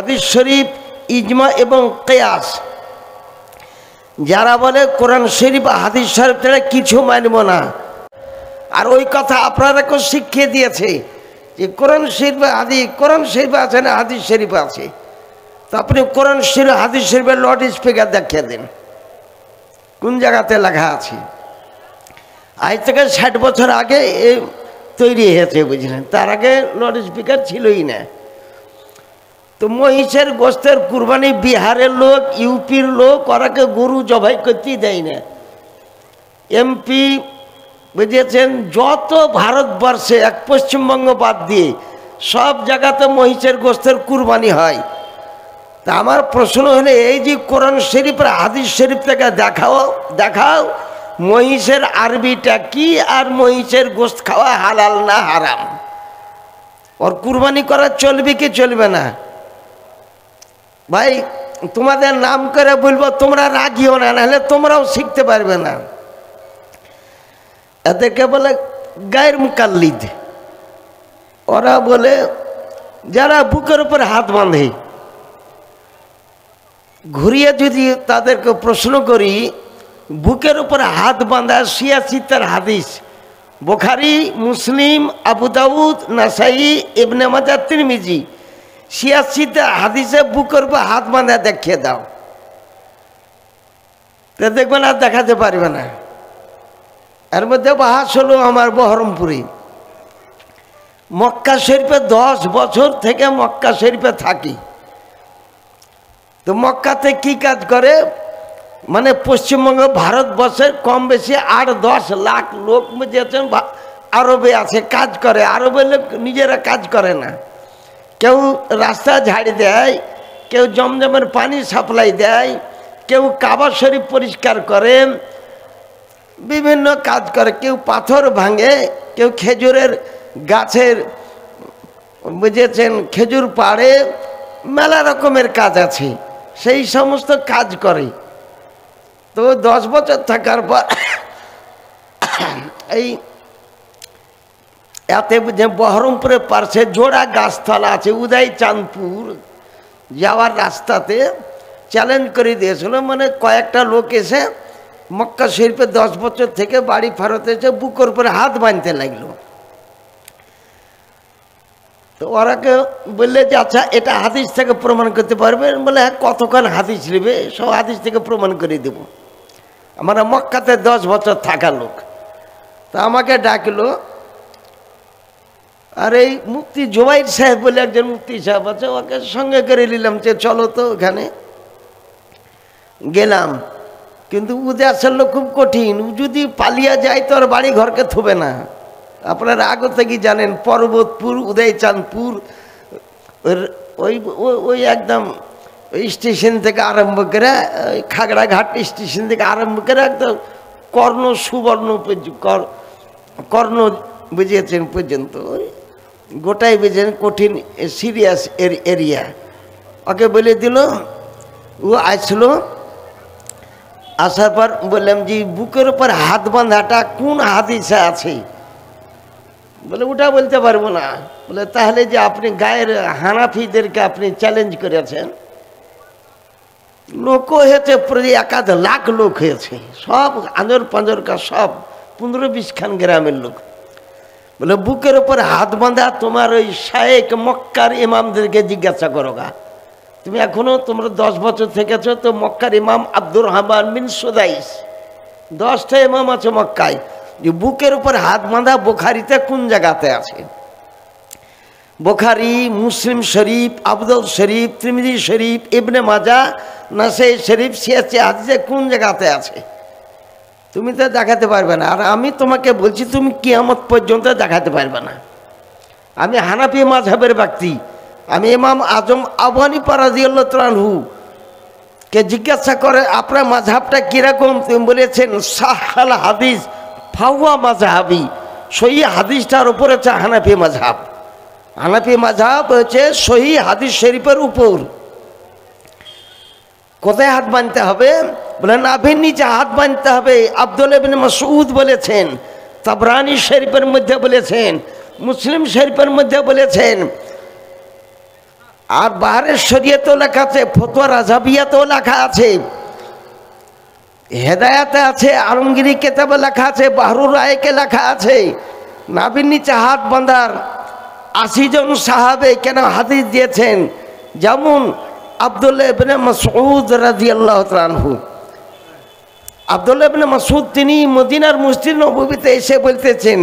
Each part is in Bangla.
হাদিস শরীফ ইজমা এবং কিয়াস যারা বলে কোরআন শরীফ হাদিস শরীফ ছাড়া কিছু মানব না, আর ওই কথা আপনারাকেও শিখিয়ে দিয়েছে যে কোরআন শরীফ কোরআন শরীফ আছে না হাদিস শরীফ আছে। তো আপনি কোরআন শরীফ হাদিস শরীফের লাউড স্পিকার দেখিয়ে দিন কোন জায়গাতে লেখা আছে। আজ থেকে 60 বছর আগে তৈরি হয়েছে, বুঝলেন, তার আগে লাউড স্পিকার ছিলই না। তো মহিষের গোস্তের কুরবানি বিহারের লোক, ইউপির লোক, ওরাকে গরু জবাই করতেই দেয় না। এমপি বুঝেছেন, যত ভারতবর্ষে এক পশ্চিমবঙ্গ বাদ দিয়ে সব জায়গাতে মহিষের গোস্তের কুরবানি হয়। তা আমার প্রশ্ন হলে এই যে কোরআন শরীফের হাদিস শরীফ থেকে দেখাও মহিষের আরবিটা কি, আর মহিষের গোস্ত খাওয়া হালাল না হারাম, ওর কুরবানি করা চলবে কি চলবে না? ভাই তোমাদের নাম করে বলবো, তোমরা রাগিও না, নাহলে তোমরাও শিখতে পারবে না। এদেরকে বলে গায়ের মুকাল্লিদ। ওরা বলে যারা বুকের উপর হাত বাঁধে। ঘুরিয়ে যদি তাদেরকে প্রশ্ন করি, বুকের উপর হাত বাঁধা সিয়াসিতের হাদিস বুখারী, মুসলিম, আবু দাউদ, নাসাই, ইবনে মাজাহ, তিরমিজি, সিয়াসিতে হাদিসে বুকের উপর হাত বাঁধা দেখিয়ে দাও, তো দেখবে না, দেখাতে পারবে না। এর মধ্যে বাহাস হলো আমার বহরমপুরে। মক্কা শরীফে 10 বছর থেকে মক্কা শরীফে থাকি। তো মক্কাতে কি কাজ করে, মানে পশ্চিমবঙ্গ ভারতবর্ষের কম বেশি 8-10 লাখ লোক বুঝেছেন আরবে আছে, কাজ করে। আরবের লোক নিজেরা কাজ করে না, কেউ রাস্তা ঝাড়ি দেয়, কেউ জমজমের পানি সাপ্লাই দেয়, কেউ কাবা শরীফ পরিষ্কার করে, বিভিন্ন কাজ করে, কেউ পাথর ভাঙে, কেউ খেজুরের গাছের বুঝেছেন খেজুর পাড়ে, মেলা রকমের কাজ আছে, সেই সমস্ত কাজ করে। তো 10 বছর থাকার পর এই এতে যে বহরমপুরের পাশে জোড়া গাছতলা আছে, উদয় চাঁদপুর যাওয়ার রাস্তাতে চ্যালেঞ্জ করে দিয়েছিল, মানে কয়েকটা লোক এসে মক্কা শরীফে 10 বছর থেকে বাড়ি ফেরত এসে বুকের উপরে হাত বাঁধতে লাগলো। তো ওরাকে বললে যে আচ্ছা এটা হাদিস থেকে প্রমাণ করতে পারবে? বলে হ্যাঁ, কতক্ষণ হাদিস নেবে, সব হাদিস থেকে প্রমাণ করে দেব। আমরা মক্কাতে 10 বছর থাকা লোক। তা আমাকে ডাকলো, আর এই মুফতি জুবাইর সাহেব বলে একজন মুফতি সাহেব আছে, ওকে সঙ্গে করে নিলাম যে চলো তো ওখানে গেলাম। কিন্তু উদয় আসলে খুব কঠিন, যদি পালিয়ে যায় তো আর বাড়ি ঘরকে থবে না। আপনারা আগে থেকে জানেন পর্বতপুর, উদয়চাঁদপুর, ওই ওই একদম ওই স্টেশন থেকে আরম্ভ করে খাগড়াঘাট স্টেশন থেকে আরম্ভ করে একদম কর্ণ সুবর্ণ কর্ণ বুঝিয়েছেন পর্যন্ত গোটাই বুঝেন কঠিন সিরিয়াস এরিয়া। ওকে বলে দিল, ও আসলো, আসার পর বললাম যে বুকের উপর হাত বাঁধাটা কোন হাদিসে আছে? বলে ওটা বলতে পারবো না। বলে তাহলে যে আপনি গায়ের হানাফিদেরকে আপনি চ্যালেঞ্জ করেছেন, লোক হয়েছে প্রায় 1-1 লাখ লোক হয়েছে, সব আঁজর পাঁজর কা সব 15-20 খান গ্রামের লোক। বলে বুকের উপর হাত বাঁধা তোমার ওই শায়েক মক্কার ইমামদেরকে জিজ্ঞাসা করো গা, তুমি এখনো তোমরা 10 বছর থেকেছ, তো মক্কার ইমাম আব্দুর রহমান বিন সুদাইস, 10টা ইমাম আছে মক্কায়, যে বুকের উপর হাত বাঁধা বুখারীতে কোন জায়গাতে আছে? বুখারী, মুসলিম শরীফ, আবু দাউদ শরীফ, তিরমিজি শরীফ, ইবনে মাজাহ, নাসাই শরীফ, সিয়াসি হাদিসে কোন জায়গাতে আছে? তুমি তো দেখাতে পারবে না। আর আমি তোমাকে বলছি তুমি কিয়ামত পর্যন্ত দেখাতে পারবে না। আমি হানাফি মাযহাবের ব্যক্তি, আমি ইমাম আজম আবু হানিফা রাদিয়াল্লাহু তাআলা আনহু কে জিজ্ঞাসা করে আপনার মাযহাবটা কিরকম? তুমি বলেছেন সাহাল হাদিস ফাওয়া মাযহাবি, সহি হাদিসটার উপরে হচ্ছে হানাফি মাযহাব। হানাফি মাযহাব হচ্ছে সহি হাদিস শরীফের উপর। কোথায় হাত বাঁধতে হবে? বলে নাভির নিচে হাত বাঁধতে হবে। আব্দুল্লাহ ইবনে মাসউদ বলেছেন, তাবরানী শরীফের মধ্যে বলেছেন, মুসলিম শরীফের মধ্যে বলেছেন, আর বাহারের শরীয়তেও লেখা আছে, ফতোয়া রাজাবিয়াতেও লেখা আছে, হেদায়াতে আছে, আলমগিরি কেতাবে লেখা আছে, বাহরুর রায়কে লেখা আছে, নাভির নিচে হাত বাঁধার 80 জন সাহাবে কেন হাদিস দিয়েছেন। যেমন আব্দুল্লাহ ইবনে মাসউদ রাদিয়াল্লাহু তাআলা আনহু, আব্দুল্লাহ ইবনে মাসউদ তিনি মদিনার মসজিদ নববীতে এসে বলতেছেন,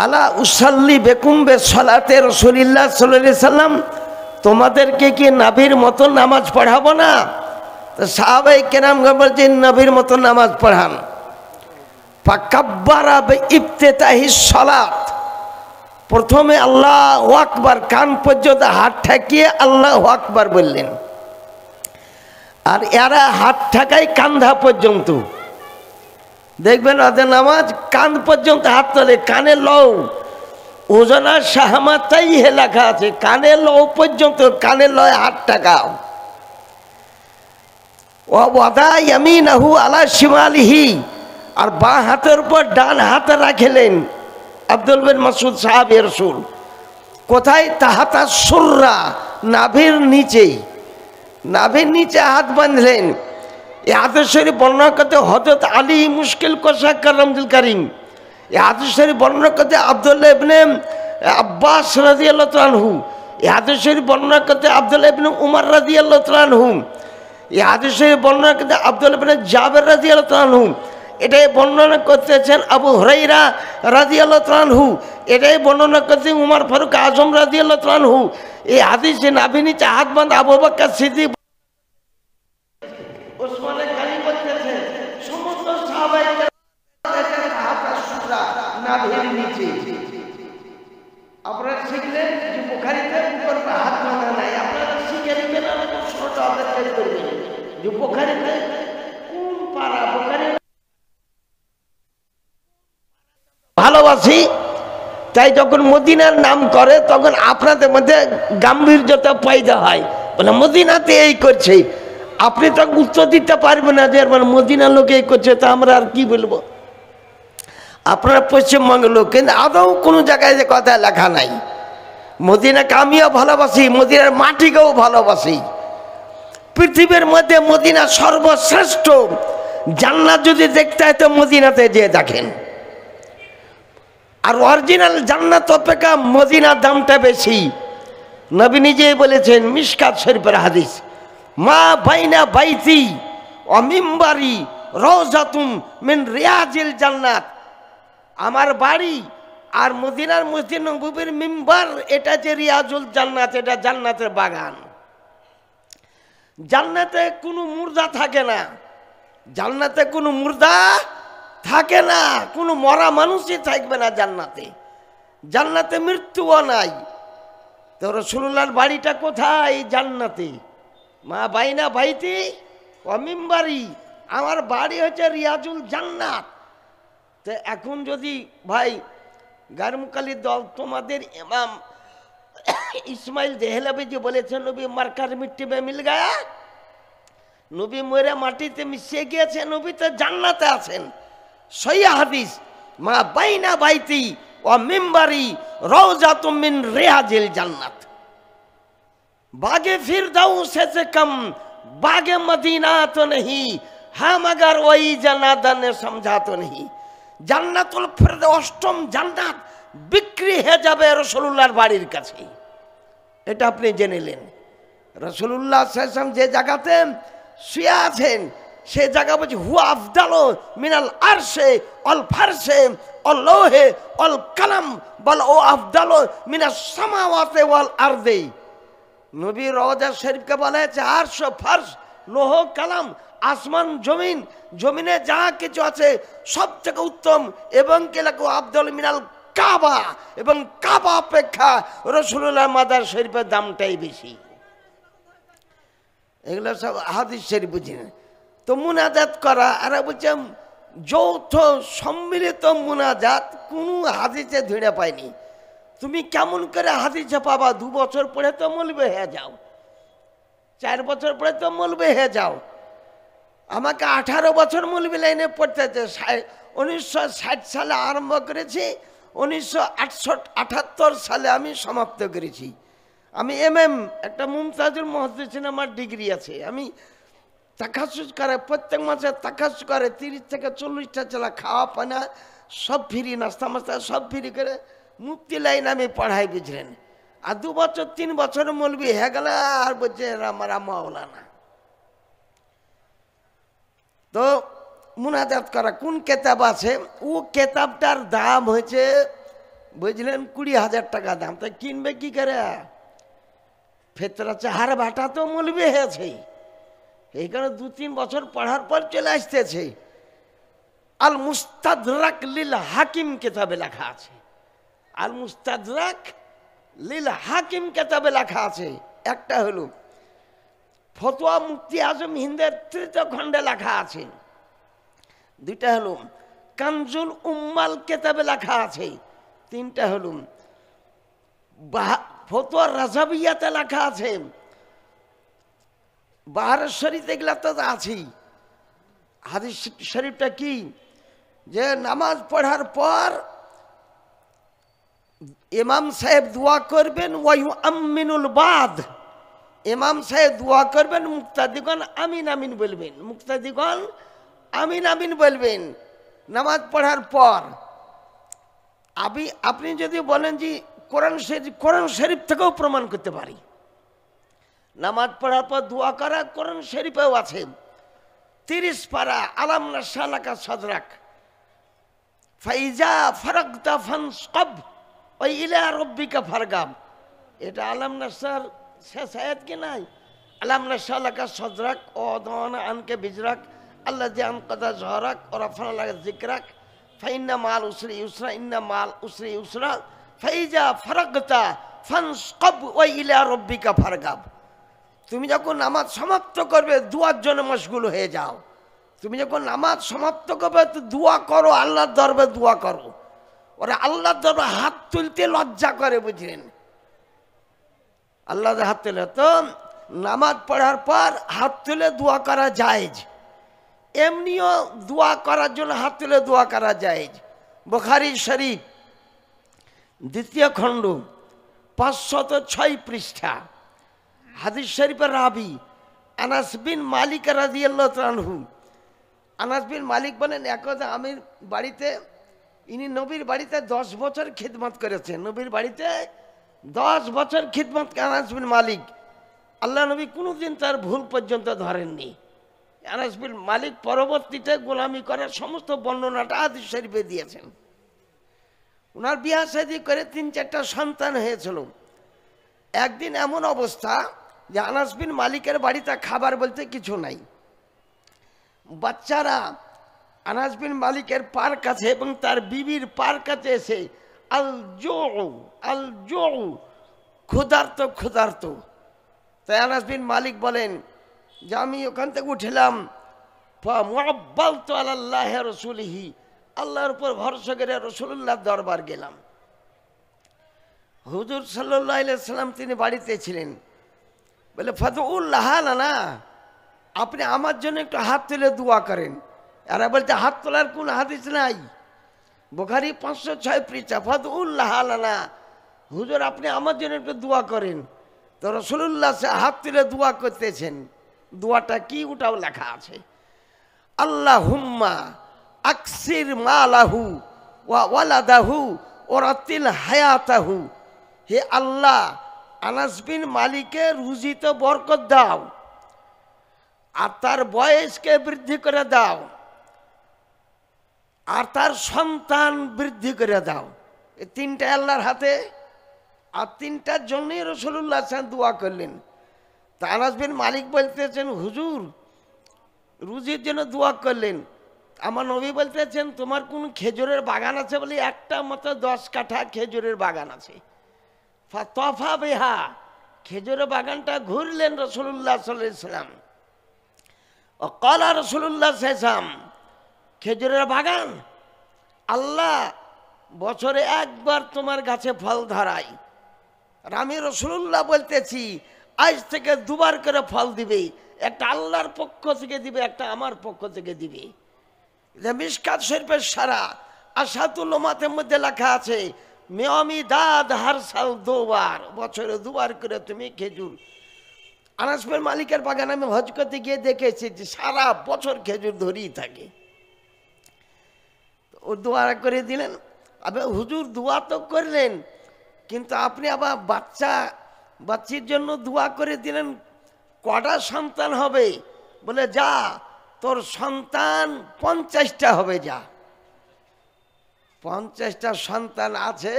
আলা উসাল্লি বেকুম বে সালাতে রাসূলিল্লাহ সাল্লাল্লাহু আলাইহি সাল্লাম, তোমাদেরকে কি নবীর মতো নামাজ পড়াবো না? তো সাহাবায়ে কেরাম বলছেন, নবীর মতো নামাজ পড়ান। ফাকাব্বারা বে ইফতিতাহিস সালাত, প্রথমে আল্লাহু আকবার, কান পর্যন্ত হাত ঠেকিয়ে আল্লাহু আকবার বললেন। আর এরা হাত ঠেকায় কান্ধা পর্যন্ত, দেখবেন ওদের নামাজ কান পর্যন্ত হাত তোলে, কানে লও, ওজনা শাহমাতাই হে লেখা আছে, কানে লও পর্যন্ত, কানে লয় হাত ঠেকাও। ওয়াদা ইয়ামিনাহু আলা শিমালিহি, আর বাঁ হাতের উপর ডান হাত রাখলেন। আব্দুল বিন মাসউদ সাহাবী রাসূল, কোথায়? তাহাতা সুররা, নাভির নিচে, নাভির নিচে হাত বাঁধলেন। এই হাদিস শরীফ বর্ণনা করতে হযরত আলী মুশকিল কোশা কারামতুল কারীম, এই হাদিস শরীফ বর্ণনা করতে আব্দুল্লাহ ইবনে আব্বাস রাদিয়াল্লাহু তাআলা আনহু, এই হাদিস শরীফ বর্ণনা করতে আব্দুল্লাহ ইবনে উমর রাদিয়াল্লাহু তাআলা আনহু, এই হাদিস শরীফ বর্ণনা করতে আব্দুল্লাহ ইবনে জাবের রাদিয়াল্লাহু তাআলা আনহু, এটাই বর্ণনা করতেছেন আবু হুরায়রা রাদিয়াল্লাহু তাআলা আনহু, এটাই বর্ণনা করতেন উমর ফারুক আজম রাদিয়াল্লাহু তাআলা আনহু। এই হাদিসে নাভির নিচে হাত বাঁধা আবু বকর সিদ্দিক, ওসমান গনি বলতেছেন, সমস্ত সাহাবায়ে নাভির নিচে। আপনারা শিখলেন যে বুখারীতে উপর হাত বাঁধা নাই, আপনারা শিখে নেবেন, আর প্রশ্নটা আপনাদের করবেন যে বুখারীতে কোন পারা, বুখারী ভালোবাসি, তাই যখন মদিনার নাম করে তখন আপনাদের মধ্যে গাম্ভীর্যতা পয়দা হয়, বলে মদিনাতে এই করছে। আপনি তো উত্তর দিতে পারবেন না যে মানে মদিনার লোক এই করছে, তা আমরা আর কি বলবো। আপনারা পশ্চিমবঙ্গের লোক, কিন্তু আদৌ কোনো জায়গায় যে কথা লেখা নাই। মদিনাকে আমিও ভালোবাসি, মদিনার মাটিকেও ভালোবাসি। পৃথিবীর মধ্যে মদিনা সর্বশ্রেষ্ঠ। জান্নাত যদি দেখতে হয় তো মদিনাতে যেয়ে দেখেন। আর অরিজিনাল জান্নাত অপেক্ষা মদিনার দামটা বেশি। নবী নিজেই বলেছেন, মিশকাত শরীফের হাদিস, মা বাইনা বাইতি ওয়া মিম্বারি রওজাতুম মিন রিয়াজিল জান্নাত, আমার বাড়ি আর মদিনার মসজিদ নববীর মিম্বার, এটা যে রিয়াজুল জান্নাত, এটা জান্নাতের বাগান। জান্নাতে কোনো মুর্দা থাকে না, জান্নাতে কোনো মুর্দা থাকে না, কোনো মরা মানুষই থাকবে না জান্নাতে। জান্নাতে মৃত্যুও নাই। তো রাসূলুল্লাহর বাড়িটা কোথায়? জান্নাতে। মা বাইনা বাইতি ওয়া মিম্বারি, আমার বাড়ি হচ্ছে রিয়াজুল জান্নাত। তো এখন যদি ভাই গারমুকালি দল, তোমাদের ইমাম ইসমাইল দেহলভী যে বলেছেন নবী মার্কার মিট্টি মে মিল গায়া, নবী মরে মাটিতে মিশে গিয়েছে, নবী তো জান্নাতে আছেন। সহিহ হাদিস, মা বাইনা বাইতি ওয়া মিম্বারি রওজাতুম মিন রিয়াজিল জান্নাত। बागे फिरदौस से कम बागे मदीना तो नहीं, हाँ मगर वही जन्नत ने समझा तो नहीं। জান্নাতুল ফিরদৌস, অষ্টম জান্নাত বিক্রি হয়ে যাবে রাসূলুল্লাহর বাড়ির কাছে। এটা আপনি জেনে নেন। রাসূলুল্লাহ সাল্লাল্লাহু আলাইহি ওয়াসাল্লাম যে জায়গাতে শুয়ে আছেন, সে জায়গা বলছে হুয়া আফদালু মিনাল আরশে অল ফারশে অল লৌহে অল কালাম বল ও আফদালু মিনাস সামাওয়াতি ওয়াল আরদি। নবী রওজা শরীফকে বলা হয়েছে আরশ, ফারশ, লৌহ, কালাম, আসমান, জমিন, জমিনে যা কিছু আছে সব থেকে উত্তম, এবং কে লেখো আফদালু মিনাল কাবা, এবং কাবা অপেক্ষা রাসূলুল্লাহ মাদার শরীফের দামটাই বেশি। এগুলো সব হাদিস শরীফ বুঝি না। তো মুনাজাত করা, আর বলছে যৌথ সম্মিলিত মুনাজাত কোনো হাদিসে ধরে পায়নি। তুমি কেমন করে হাদিসে পাবা? 2 বছর পরে তো মলবে হয়ে যাও, 4 বছর পরে তো মলবে হয়ে যাও। আমাকে 18 বছর মলবি লাইনে পড়তে হচ্ছে। 1960 সালে আরম্ভ করেছি, 1978 সালে আমি সমাপ্ত করেছি। আমি একটা মুমতাজুল মুহাদ্দিসিন আমার ডিগ্রি আছে। আমি তাকাসুস করে প্রত্যেক মাসে তাকাসুস করে 30 থেকে 40টা জেলা, খাওয়া পানা সব ফ্রি, নাস্তা মাস্তা সব ফ্রি করে মুফতি লাইন আমি পড়াই, বুঝলেন। আর 2 বছর 3 বছর মৌলবি হয়ে গেল, আর বলছে আমার মাওলানা। তো মুনাজাত করা কোন কেতাব আছে, ও কেতাবটার দাম হয়েছে বুঝলেন 20,000 টাকা দাম। তো কিনবে কি করে? ফেতরা চাহার ভাটা তো মৌলবি হয়েছে, এই কারণে 2-3 বছর পড়ার পর চলে আসতেছে। আল মুস্তাদরাক লিল হাকিম কেতাবে লেখা আছে, আল মুস্তাদরাক লিল হাকিম কেতাবে লেখা আছে। একটা হলো ফতোয়া মুফতি আজম হিন্দের 3য় খণ্ডে লেখা আছে। 2টা হলো কানজুল উম্মাল কেতাবে লেখা আছে। 3টা হলো ফতোয়া রাজাবিয়াতে লেখা আছে। বাহারের শরীফ এগুলা তো আছেই। হাদিস শরীফটা কি, যে নামাজ পড়ার পর ইমাম সাহেব দোয়া করবেন, ওয়ায়ু আমিনুল বাদ, ইমাম সাহেব দোয়া করবেন, মুক্তাদিগণ আমিন আমিন বলবেন, মুক্তাদিগণ আমিন আমিন বলবেন নামাজ পড়ার পর। আপনি যদি বলেন যে কোরআন শরীফ থেকেও প্রমাণ করতে পারি, নামাজ পড়ার পর দোয়া করা কোরআন শরীফেও আছে। 30 পারা আলাম নাশরাকা সাদরাক ফাইজা ফারাগতা ফানসব ওয়া ইলা রাব্বিকা ফারগাব। এটা আলাম নাশর শেষ আয়াত কি নাই? আলাম নাশরাকা সাদরাক ও দানা আনকে বিজরাক আল্লাযী আনকাদা জহরাক ওয়া রাফা'না লাকা যিকরাক ফাইন্না মাল উসরি ইউসরা ইন্না মাল উসরি ইউসরা ফাইজা ফারাগতা ফানসব ওয়া ইলা রাব্বিকা ফারগাব। তুমি যখন নামাজ সমাপ্ত করবে দুয়ার জন্য মশগুল হয়ে যাও। তুমি যখন নামাজ সমাপ্ত করবে তো দোয়া করো, আল্লাহর দরবারে দোয়া করো। ওরা আল্লাহর দরবারে হাত তুলতে লজ্জা করে, বুঝলেন। আল্লাহর হাত তুলে তো নামাজ পড়ার পর হাত তুলে দোয়া করা জায়েজ, এমনিও দোয়া করার জন্য হাত তুলে দোয়া করা জায়েজ। বুখারী শরীফ 2য় খণ্ড 506 পৃষ্ঠা, হাদিস শরীফের রাবি আনাস বিন মালিক রাদিয়াল্লাহু তাআলা আনহু। আনাস বিন মালিক বলেন, একদা আমি বাড়িতে, ইনি নবীর বাড়িতে 10 বছর খিদমত করেছেন। নবীর বাড়িতে 10 বছর খিদমত আনাস বিন মালিক, আল্লাহ নবী কোনোদিন তার ভুল পর্যন্ত ধরেননি। আনাস বিন মালিক পরবর্তীতে গোলামি করার সমস্ত বর্ণনাটা হাদিস শরীফে দিয়েছেন। ওনার বিয়ে শাদী করে 3-4টা সন্তান হয়েছিল। একদিন এমন অবস্থা যে আনাস বিন মালিকের বাড়িতে খাবার বলতে কিছু নাই। বাচ্চারা আনাস বিন মালিকের পার কাছে এবং তার বিবির পার কাছে এসে আল জো ক্ষুধার্ত ক্ষুধার্ত। তাই আনাস বিন মালিক বলেন যে আমি ওখান থেকে উঠলাম, মুআব্বালতু আলাল্লাহি রাসূলিহি, আল্লাহর উপর ভরসা করে রাসূলুল্লাহর দরবার গেলাম। হুজুর সাল্লাল্লাহু আলাইহি ওয়াসাল্লাম তিনি বাড়িতে ছিলেন। বলে ফাদউল্লাহ লানা, আপনি আমার জন্য একটু হাত তুলে দোয়া করেন। এরা বলছে হাত তোলার কোন হাদিস নাই। বুখারী 506 পৃষ্ঠা, ফাদউল্লাহ লানা, হুজুর আপনি আমার জন্য একটু দোয়া করেন। তো রাসূলুল্লাহ হাত তুলে দোয়া করতেছেন। দোয়াটা কি ওটাও লেখা আছে, আল্লাহুম্মা আকসির মালাহু ওয়া ওয়ালাদাহু ওরাতিল হায়াতাহু। হে আল্লাহ, আনাস বিন মালিকের রুজিতে বরকত দাও, আর তার বয়সকে বৃদ্ধি করে দাও, আর তার সন্তান বৃদ্ধি করে দাও। এই 3টা আল্লাহর হাতে, আর 3টার জন্যই রাসূলুল্লাহ দোয়া করলেন। তা আনাস বিন মালিক বলতেছেন, হুজুর রুজির জন্য দোয়া করলেন, আমার নবী বলতেছেন তোমার কোন খেজুরের বাগান আছে? বলে একটা মতো 10 কাঠা খেজুরের বাগান আছে। ফাতফা বিহা, খেজুরের বাগানটা ঘুরলেন রাসূলুল্লাহ সাল্লাল্লাহু আলাইহি ওয়াসাল্লাম। ও ক্বালা রাসূলুল্লাহ সাল্লাল্লাহু আলাইহি ওয়াসাল্লাম, খেজুরের বাগান আল্লাহ বছরে একবার তোমার গাছে ফল ধরাই, আর আমি রাসূলুল্লাহ বলতেছি আজ থেকে 2বার করে ফল দিবে, একটা আল্লাহর পক্ষ থেকে দিবে, একটা আমার পক্ষ থেকে দিবে। মিশকাত শরীফের সারা আশাতুল উম্মাতের মধ্যে লেখা আছে, মেয়মি দাদ হার সাল দুবার, বছরে দুবার করে তুমি খেজুর। আনাস বিন মালিকের বাগান আমি হজ করতে গিয়ে দেখেছি যে সারা বছর খেজুর ধরেই থাকে। ও দোয়া করে দিলেন। আবার হুজুর দোয়া তো করলেন, কিন্তু আপনি আবার বাচ্চির জন্য দোয়া করে দিলেন, কটা সন্তান হবে? বলে যা, তোর সন্তান 50টা হবে, যা। 50টা সন্তান আছে।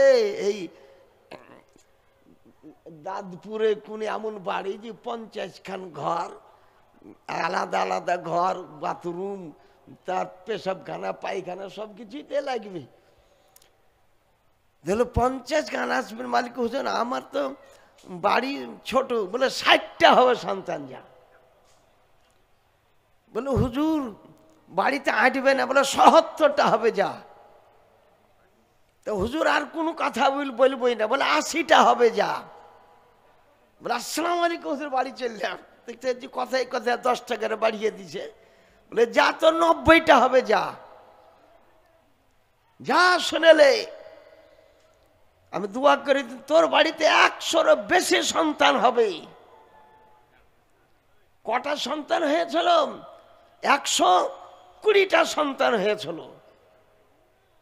এই দাদপুরে কোন এমন বাড়ি যে 50খান ঘর, আলাদা আলাদা ঘর, বাথরুম, তার পেশাবখানা, পায়খানা সব কিছুতে লাগবে। ধরো 50খান। আসবেন মালিক হোসেন, আমার তো বাড়ি ছোট। বলে 60টা হবে সন্তান, যা। বলে হুজুর বাড়িতে আঁটবে না। বলে 77টা হবে, যা। তো হুজুর আর কোনো কথা বলবই না। বলে 80টা হবে, যা। বলে আসসালামু আলাইকুম হুজুর, বাড়ি চললাম। দেখতে যে কথায় কথায় 10 টাকা বাড়িয়ে দিছে। বলে যা, তো 90টা হবে, যা। যা শুনেলে আমি দোয়া করি তোর বাড়িতে 100-এরও বেশি সন্তান হবে। কটা সন্তান হয়েছিল? 120টা সন্তান হয়েছিল।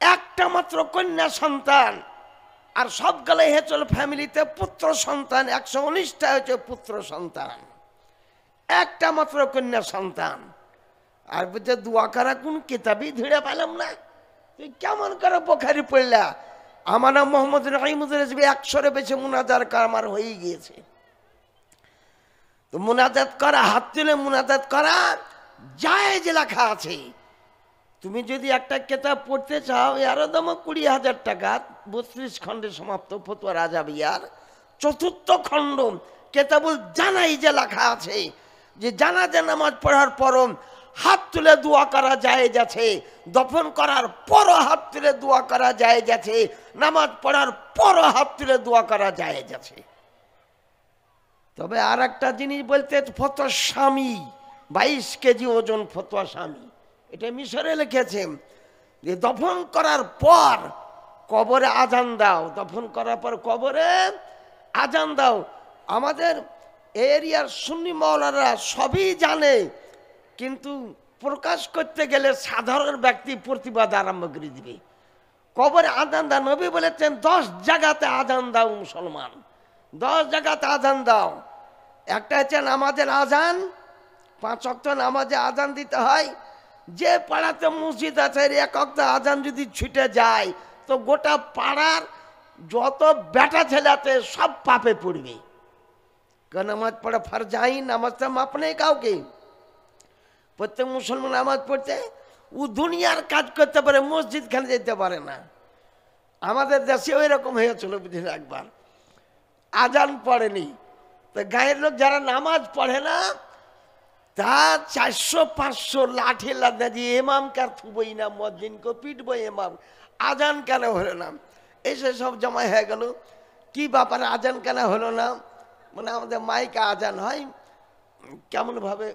একটা মাত্র কন্যা সন্তান, আর সবগুলো হয়েছিল ফ্যামিলিতে পুত্র সন্তান। 119টা হয়েছে পুত্র সন্তান, একটা মাত্র কন্যা সন্তান। আর বুঝে দোয়া করা কোন কিতাবই ধরে পেলাম না। তুই কেমন করে বোখারি পড়লা? আমার নাম মোহাম্মদ রহিমুদ্দিন রেজভী, 100-এর বেশি মুনাজাত আমার হয়ে গিয়েছে। তো মুনাজাত করা, হাত তুলে মুনাজাত করা জায়েজ লেখা আছে। তুমি যদি একটা কিতাব পড়তে চাও, এরও দাম 20,000 টাকা, 32 খণ্ডে সমাপ্ত ফতোয়া রাজাবিয়ার 4র্থ খণ্ড কিতাবুল জানাইজে লেখা আছে যে জানাজা নামাজ পড়ার পর হাত তুলে দোয়া করা জায়েজ আছে, দফন করার পরও হাত তুলে দোয়া করা জায়েজ আছে, নামাজ পড়ার পরও হাত তুলে দোয়া করা জায়েজ আছে। তবে আর একটা জিনিস বলতে, ফতোয়া স্বামী 22 কেজি ওজন ফতোয়া স্বামী, এটা মিশরে লিখেছে যে দফন করার পর কবরে আজান দাও, দফন করার পর কবরে আজান দাও। আমাদের এরিয়ার সুন্নি মাওলানা সবই জানে, কিন্তু প্রকাশ করতে গেলে সাধারণ ব্যক্তি প্রতিবাদ আরম্ভ করে দিবে। কবরে আজান দাও, নবী বলেছেন 10 জায়গাতে আজান দাও মুসলমান, 10 জায়গাতে আজান দাও। একটা হচ্ছে নামাজের আজান, 5 ওয়াক্ত নামাজে আজান দিতে হয়। যে পাড়াতে মসজিদ আছে 1 ওয়াক্ত আজান যদি ছুটে যায়, তো গোটা পাড়ার যত বেটা ছেলে আছে সব পাপে পড়বে। কারণ নামাজ পড়া ফরজ, নামাজটা মাপ নেই কাউকে। প্রত্যেক মুসলমান নামাজ পড়তে ও দুনিয়ার কাজ করতে পারে, মসজিদ খানে যেতে পারে না। আমাদের দেশে ওই রকম হয়েছিল বুঝলেন, একবার আজান পড়েনি, তো গায়ের লোক যারা নামাজ পড়ে না, তা 400-500 লাঠি লাদা দিয়ে এমামকে আর থুবই না, মসজিদকে পিটবই, এমাম আজান কেন হলো না? এসে সব জমা হয়ে গেল। কি ব্যাপারে আজান কেন হলো না? মানে আমাদের মাইকে আজান হয়, কেমনভাবে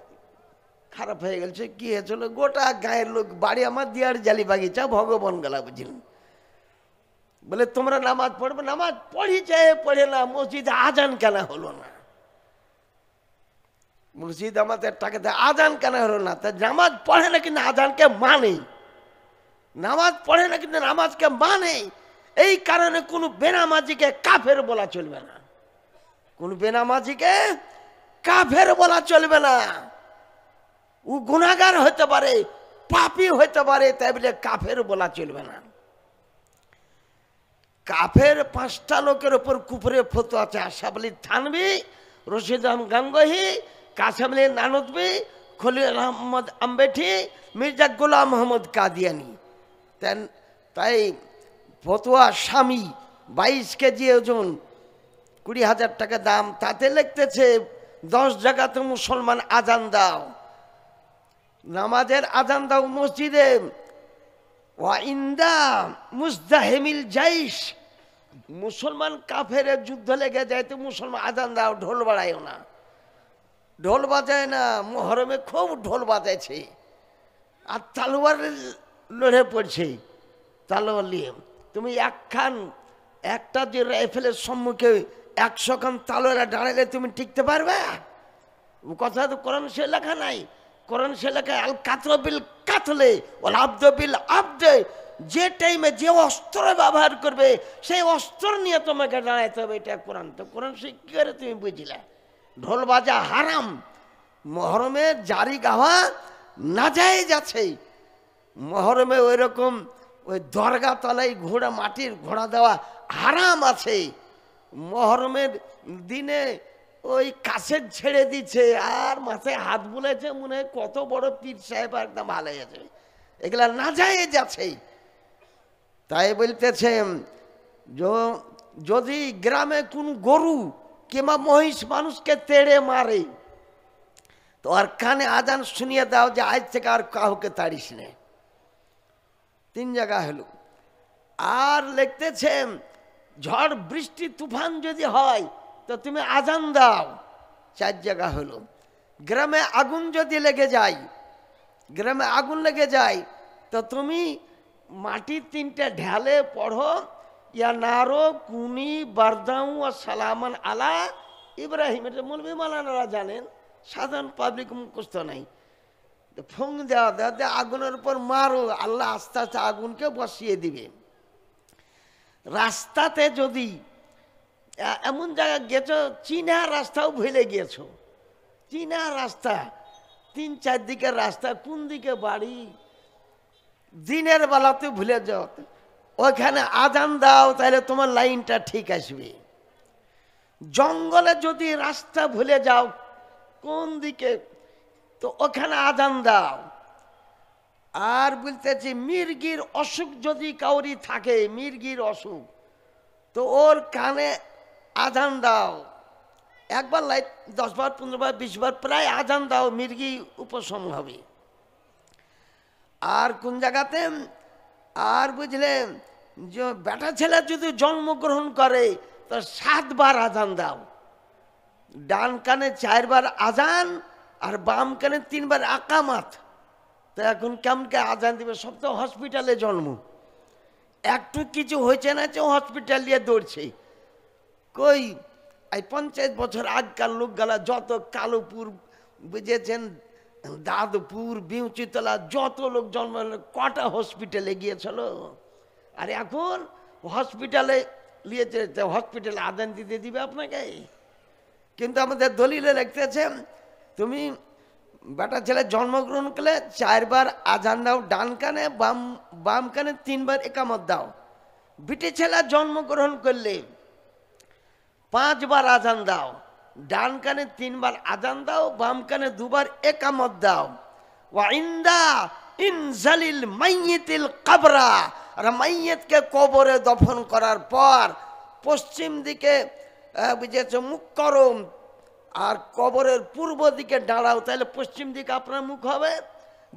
খারাপ হয়ে গেছে। কি হয়েছিল? গোটা গায়ের লোক, বাড়ি আমার দিয়ার জালি বাগিচা, ভগবান গেলা বুঝলেন। বলে তোমরা নামাজ পড়বে, নামাজ পড়িছে পড়ে না, মসজিদে আজান কেন হলো না? মসজিদ আমাদের টাকাতে আজান কেন হলো না? তা নামাজ পড়ে না কিন্তু আজানকে মানে, নামাজ পড়ে না কিন্তু নামাজকে মানে। এই কারণে কোনো বেনামাজিকে কাফের বলা চলবে না, কোন বেনামাজিকে কাফের বলা চলবে না। ও গুনাহগার হতে পারে, পাপী হতে পারে, তাই বলে কাফের বলা চলবে না। কাফের 5টা লোকের উপর কুফরে ফতোয়া আছে: আশরাফ আলী থানভী, রশিদ আহমদ গাঙ্গুহি, কাসেম আলী নানতভী, খলিল আহমদ আম্বেঠি, মির্জা গোলাম মোহাম্মদ কাদিয়ানি। তাই ফতোয়া স্বামী 22 কেজি ওজন, 20,000 টাকা দাম। তাতে লিখতেছে 10 জায়গাতে মুসলমান আজান দাও, নামাজের আজান দাও মসজিদে। ওয়া ইন্দা মুজদাহিমিল জাইশ, মুসলমান কাফের যুদ্ধ লেগে যায় তো মুসলমান আজান দাও, ঢোল বাড়ায়ও না, ঢোল বাজায় না। মুহরমে খুব ঢোল বাজাইছে, আর তালোয়ার লড়ে পড়ছে, তালোয়ার নিয়ে। তুমি একখান একটা যে রাইফেলের সম্মুখে 100 খান তালোয়ার দাঁড়ালে তুমি টিকতে পারবে? কথা তো কোরআন সে লেখা নাই। কোরআন সে লেখা আল কাতল বিল কাতলে ওয়াল আবদ বিল আবদে, যে টাইমে যে অস্ত্র ব্যবহার করবে সেই অস্ত্র নিয়ে তোমাকে দাঁড়াইতে হবে, এটা কোরআন। তো কোরআন সে কি করে তুমি বুঝলে? ঢোল বাজা হারাম, মহরমে জারি গাওয়া নাজায়েজ আছে। মহরমে ওই রকম ওই দরগা তলায় ঘোড়া, মাটির ঘোড়া দেওয়া হারাম আছে। মহরমের দিনে ওই কাছের ছেড়ে দিচ্ছে আর মাথায় হাত বুলেছে, মনে হয় কত বড় পীর সাহেব একদম ভালো আছে, এগুলা নাজায়েজ আছে। তাই বলতেছে যদি গ্রামে কোন গরু কিংবা মহিষ মানুষকে তেড়ে মারে তো আর কানে আজান শুনিয়ে দাও যে আজ থেকে আর কাউকে তাড়িস না। 3 জায়গা হলো। আর লিখতেছে ঝড় বৃষ্টি তুফান যদি হয় তো তুমি আজান দাও। 4 জায়গা হলো। গ্রামে আগুন যদি লেগে যায়, গ্রামে আগুন লেগে যায় তো তুমি মাটির 3টে ঢালে পড়ো, ইয়া নারো কুনি বারদাউ আর সালামান আলা ইব্রাহিম। এটা মৌলভী মাওলানারা জানেন, সাধারণ পাবলিক মুখস্থ নাই। ফোং দেওয়া দেওয়া আগুনের উপর মারো, আল্লাহ আস্তে আস্তে আগুনকে বসিয়ে দিবে। রাস্তাতে যদি এমন জায়গায় গেছো চীনা রাস্তাও ভুলে গিয়েছো, চীনা রাস্তা 3-4 দিকের রাস্তা, কোন দিকে বাড়ি দিনের বেলাতে ভুলে যাও, ওখানে আজান দাও তাহলে তোমার লাইনটা ঠিক আসবে। জঙ্গলে যদি রাস্তা ভুলে যাও কোন দিকে, তো ওখানে আজান দাও। আর বলতেছি মির্গির অসুখ যদি কাউরি থাকে, মির্গির অসুখ, তো ওর কানে আজান দাও। একবার 10 বার 15 বার 20 বার প্রায় আজান দাও, মির্গি উপশম হবে। আর কোন জায়গাতে, আর বুঝলে যে বেটা ছেলে যদি জন্মগ্রহণ করে তো 7 বার আজান দাও। ডান কানে 4 বার আজান আর বাম কানে 3 বার আকামাত। তো এখন কেমনকে আজান দিবে? সব তো হসপিটালে জন্ম, একটু কিছু হয়েছে না যে হসপিটাল দিয়ে দৌড়ছে। কই এই 50 বছর আগকার লোকগুলা যত কালোপুর বুঝেছেন, দাদপুর, বিউচিতলা যত লোক জন্ম, কটা হসপিটালে গিয়েছিল। আর এখন হসপিটালে নিয়েছে, হসপিটালে আজান দিতে দিবে আপনাকে? কিন্তু আমাদের দলিলে লিখতেছে তুমি বেটা ছেলে জন্মগ্রহণ করলে 4 বার আজান দাও ডান কানে, বাম কানে 3 বার একামত দাও। বিটি ছেলে জন্মগ্রহণ করলে 5 বার আজান দাও, ডান কানে 3 বার আজান দাও, বাম কানে 2 বার একামত দাও। ওয়া ইনদা ইনজালিল মাইয়িতিল কবরা, আর মাইয়িতকে কবরে দফন করার পর পশ্চিম দিকে বুঝেছ মুখ করো, আর কবরের পূর্ব দিকে দাঁড়াও, তাহলে পশ্চিম দিকে আপনার মুখ হবে।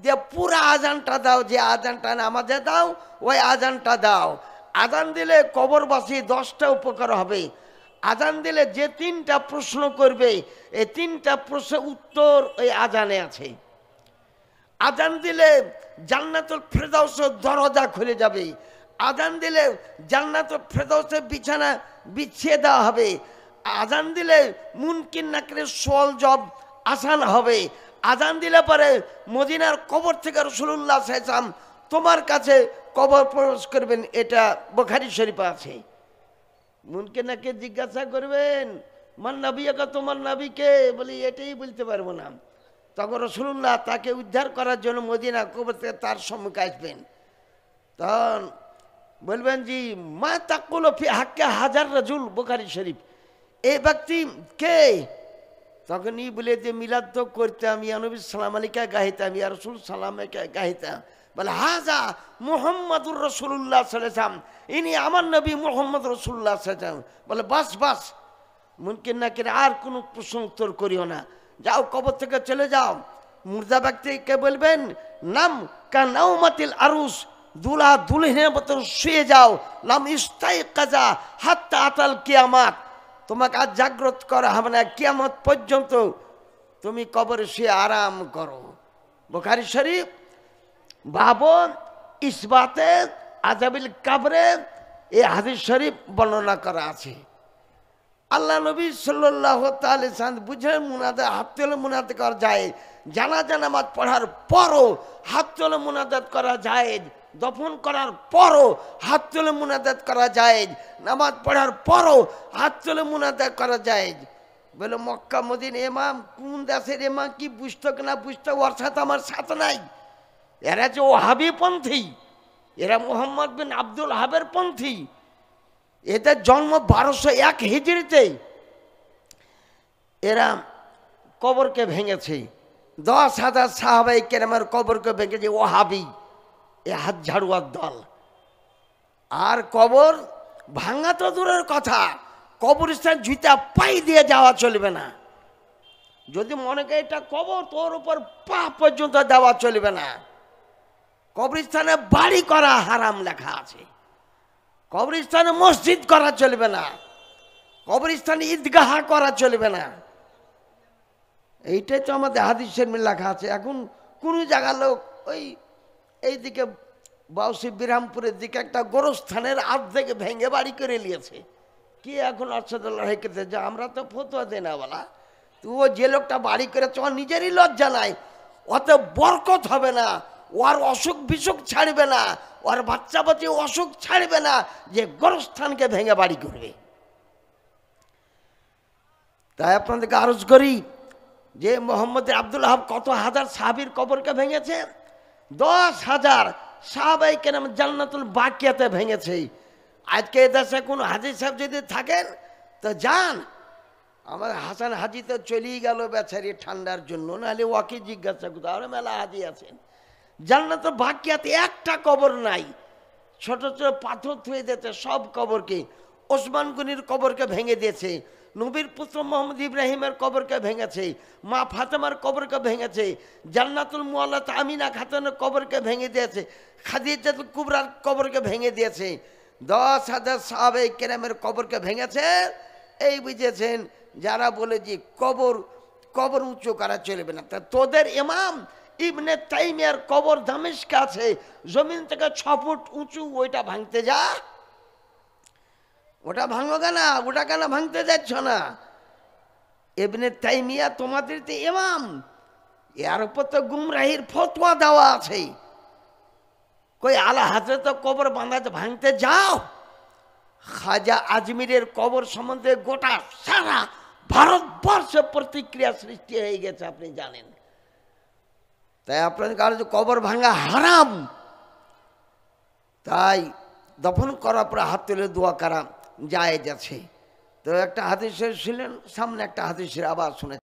দিয়ে পুরো আজানটা দাও, যে আজানটা নামাজে দাও ওই আজানটা দাও। আজান দিলে কবরবাসী 10টা উপকার হবে। আজান দিলে যে 3টা প্রশ্ন করবে এই 3টা প্রশ্নের উত্তর ওই আজানে আছে। আজান দিলে জান্নাতুল ফেরদাউসের দরজা খুলে যাবে। আজান দিলে জান্নাতুল ফেরদাউসের বিছানা বিছিয়ে দেওয়া হবে। আজান দিলে মুনকির নাকিরের সওয়াল জবাব আসান হবে। আজান দিলে পরে মদিনার কবর থেকে রাসূলুল্লাহ সাল্লাল্লাহু আলাইহি ওয়াসাল্লাম তোমার কাছে কবর প্রবেশ করবেন, এটা বুখারী শরীফে আছে। মুনকির নাকির জিজ্ঞাসা করবেন মান নবিয়াকা, তোমার নবীকে? বলি এটাই বলতে পারবো না। তখন রাসূলুল্লাহ তাকে উদ্ধার করার জন্য মদিনা কবর থেকে তার সম্মুখে আসবেন। তখন বলবেন জি মা তাকুলু ফি হাক্কি হাজার রাজুল, বুখারী শরীফ। এই ব্যক্তি কে? তখনই বলে যে মিলাদ তো করতাম, ইয়া নবী সালাম আলাইকা গাইতাম, ইয়া রাসূল সালাম আলাইকা গাইতাম। বলে হাজা মুহাম্মাদুর রাসূলুল্লাহ সাল্লাল্লাহু আলাইহি ওয়াসাল্লাম, ইনি আমার নবী মুহাম্মদ রাসূলুল্লাহ সাল্লাল্লাহু আলাইহি ওয়াসাল্লাম। বলে বাস বাস, মুনকির নাকির আর কোনো প্রশ্ন উত্তর করিও না, যাও কবর থেকে চলে যাও। মুর্দা ব্যক্তিকে বলবেন নাম কা নাওমাতিল আরুস, দুলা দুলহিনের মতো শুয়ে যাও। লাম ইস্তাইকাজা হাত্তা আতাল কিয়ামাত, তোমাকে আজ জাগ্রত করা হবে না, কিয়ামত পর্যন্ত তুমি কবরে শুয়ে আরাম করো। বুখারী শরীফ। বাবন ইসবাতে আযাবিল কবরে এই হাদিস শরীফ বর্ণনা করা আছে। আল্লাহ নবী সাল্লাল্লাহু তাআলা বুঝলেন মুনাজাত হাত তুলে মুনাজাত করা যায়, জানাজা নামাজ পড়ার পরও হাত তুলে মুনাজাত করা যায়, দফন করার পরও হাত তুলে মুনাজাত করা যায়, নামাজ পড়ার পরও হাত তুলে মুনাজাত করা যায়। বলে মক্কা মদিনা ইমাম কোন দেশের ইমাম কি বুঝতো কিনা বুঝতো, ওর সাথে আমার সাথে নাই। এরা যে ওহাবি পন্থী, এরা মুহাম্মদ বিন আব্দুল ওহাবের পন্থী। এদের জন্ম 1201 হিজরিতে। এরা কবরকে ভেঙেছে, 10,000 সাহাবায়ে কেরামের কবরকে ভেঙেছে ওহাবি, এ হাত ঝাড়ুয়ার দল। আর কবর ভাঙা তো দূরের কথা, কবরস্থান জুতা পাই দিয়ে যাওয়া চলবে না। যদি মনে করে এটা কবর, তোর উপর পা পর্যন্ত দেওয়া চলবে না। কবরস্থানে বাড়ি করা হারাম লেখা আছে, কবরস্থানে মসজিদ করা চলবে না, কবরস্থানে ঈদগাহ করা চলবে না। এইটাই তো আমাদের হাদিসের মিল লেখা আছে। এখন কোন জায়গার লোক ওই এইদিকে বাউসি বিরামপুরের দিকে একটা গোরস্থানের অর্ধেক ভেঙে বাড়ি করে নিয়েছে। কি এখন অর্ষদুল্লাহ হেকেছে যে আমরা তো ফতোয়া দেই না বলা, তো ও যে লোকটা বাড়ি করেছে ওর নিজেরই লজ্জা নাই, অত বরকত হবে না, ওর অসুখ বিসুখ ছাড়বে না, ওর বাচ্চা বাচ্চা অসুখ ছাড়বে না যে গোরস্থানকে ভেঙে বাড়ি করবে। তাই আপনাদেরকে আরজ করি যে মোহাম্মদ আব্দুল ওহাব কত হাজার সাহাবীর কবরকে ভেঙেছে, 10,000 সাহাবায়ে কেরাম জান্নাতুল বাকিয়াতে ভেঙেছে। আজকে দেশে কোনো হাজী সাহেব যদি থাকেন তো যান, আমার হাসান হাজি তো চলেই গেল বেচারি ঠান্ডার জন্য, নাহলে ওকে জিজ্ঞাসা করতে আরো মেলা হাজি আছেন। জান্নাতুল বাকিয়াতে একটা কবর নাই, ছোট ছোট পাথর থুয়ে দিয়েছে সব কবরকে। ওসমান গনির কবরকে ভেঙে দিয়েছে, নবীর পুত্র মোহাম্মদ ইব্রাহিমের কবরকে ভেঙেছে, মা ফাতেমার কবরকে ভেঙেছে, জান্নাতুল মুআল্লাত আমিনা খাতুনের কবরকে ভেঙে দিয়েছে, খাদিজাতুল কুবরার কবরকে ভেঙে দিয়েছে। 10,000 সাহাবায়ে কেরামের কবরকে ভেঙেছে। এই বুঝেছেন যারা বলে যে কবর উঁচু করা চলবে না, তা তোদের ইমাম ইবনে তাইমিয়ার কবর দামেস্কে আছে, জমিন থেকে 6 ফুট উঁচু, ওইটা ভাঙতে যা। ওটা ভাঙো কেন, ওটা কেন ভাঙতে যাচ্ছ না? ইবনে তাইমিয়া তোমাদের তো ইমাম, এর উপর তো গুমরাহির ফতোয়া দেওয়া আছে। কই আলা হযরত কবর বাঁধাতে ভাঙতে যাও। খাজা আজমিরের কবর সম্বন্ধে গোটা সারা ভারতবর্ষে প্রতিক্রিয়া সৃষ্টি হয়ে গেছে, আপনি জানেন। তাই আপনাদের কারো কবর ভাঙা হারাম, তাই দফন করার পরে হাত তুলে দোয়া করা জায়েজ আছে। তো একটা হাদিস ছিলেন, সামনে একটা হাদিসের আবার শুনে